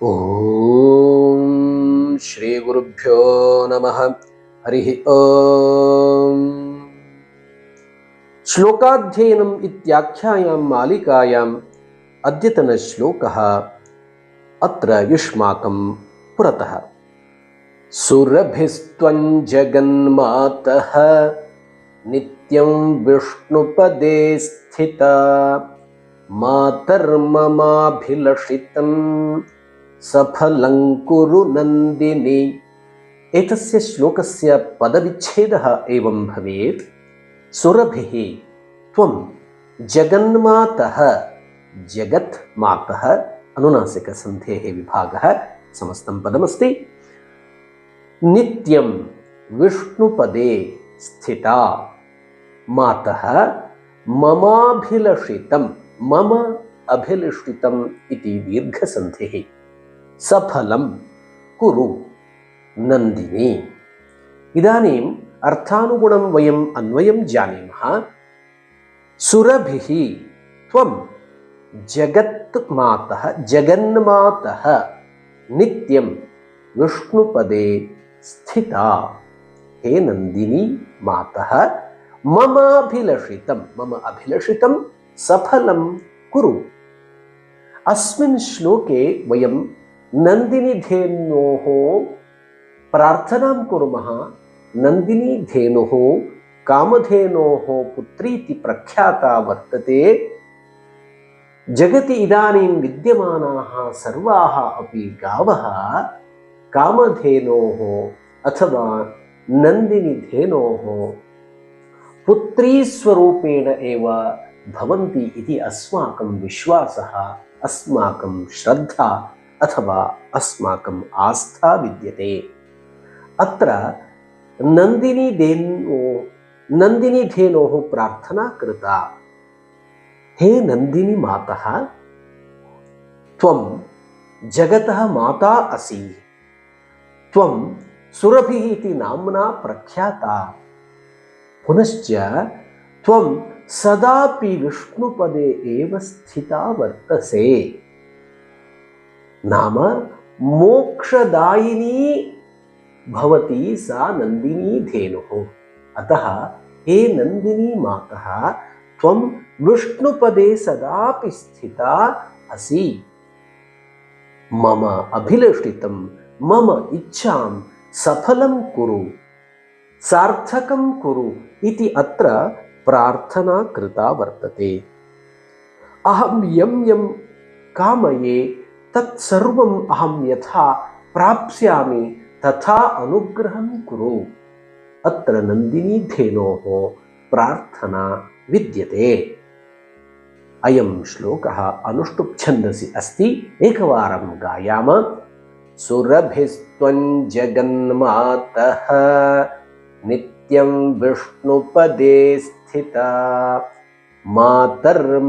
ಓಂ ಶ್ರೀ ಗುರುಭ್ಯೋ ನಮಃ. ಹರಿ ಓಂ. ಶ್ಲೋಕಾಧ್ಯಯನಂ ಇತ್ಯಾಖ್ಯಾಯಾಂ ಮಾಲಿಕಾಯಾಂ ಅದ್ಯತನ ಶ್ಲೋಕಃ ಅತ್ರ ಯುಷ್ಮಾಕಂ ಪುರತಃ. ಸುರಭಿಸ್ತ್ವಂ ಜಗನ್ಮಾತಃ ನಿತ್ಯಂ ವಿಷ್ಣುಪದೇ ಸ್ಥಿತಾ ಮಾತರ್ಮಮಾಭಿಲಷಿತಂ ಸಫಲಂ ಕುರು ನಂದಿನಿ. एतस्य श्लोकस्य पदविच्छेदः एवं भवेत्. सुरभिः त्वं जगन्मातः, जगत् मातः अनुनासिकसन्धेः विभागः समस्तं पदमस्ति. नित्यं विष्णुपदे स्थिता मातः ममाभिलषितं, मम अभिलषितम् इति दीर्घसन्धिः. सफलं कुरु नंदिनी. इदानीम् अर्थानुगुणं वयम् अन्वयं जानीमः. सुरभिः त्वं जगन्मातः, जगन्मातः नित्यं विष्णुपदे स्थिता. हे नंदिनी मातः, मम अभिलषितं सफलं कुरु. अस्मिन् श्लोके वयं नंदिनी धेनोः प्रार्थनां कुर्मः. नंदिनी धेनुः कामधेनोः पुत्री इति प्रख्याता वर्तते. जगति इदानीं विद्यमानाः सर्वाः अपि गावः कामधेनोः अथवा नंदिनी धेनोः पुत्रीस्वरूपेण एव भवन्ति इति अस्माकं विश्वासः, अस्माकं श्रद्धा अथवा अस्माकम् आस्था विद्यते. अत्र नंदिनी धेनोः प्रार्थना कृता. हे नंदिनी मातः, त्वं जगतः माता असि. त्वं सुरभिः इति नाम्ना प्रख्याता. पुनश्च त्वं सदापि विष्णुपदे एव स्थिता वर्तसे. नाम मोक्षदायिनी भवती सा नंदिनी धेनुः. अतः हे नंदिनी मातः, त्वं विष्णुपदे सदापि स्थिता असि. मम अभिलषितं, मम इच्छां सफलं कुरु, सार्थकं कुरु इति अत्र प्रार्थना कृता वर्तते. अहं यं कामये तत्सर्वम् अहं यथा प्राप्स्यामि तथा अनुग्रहं कुरु. अत्र नंदिनी धेनोः प्रार्थना विद्यते. अयं श्लोकः अनुष्टुप् छन्दसि अस्ति. एकवारं गायाम. सुरभिस्त्वं जगन्मातः नित्यं विष्णुपदे स्थिता मातर्ममाभिलषितं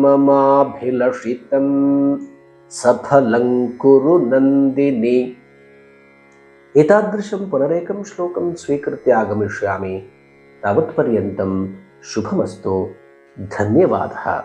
सफलं कुरु नंदिनी. एतादृशं पुनरेकं श्लोकं स्वीकृत्य आगमिष्यामि. तावत्पर्यन्तं शुभमस्तु. धन्यवादः.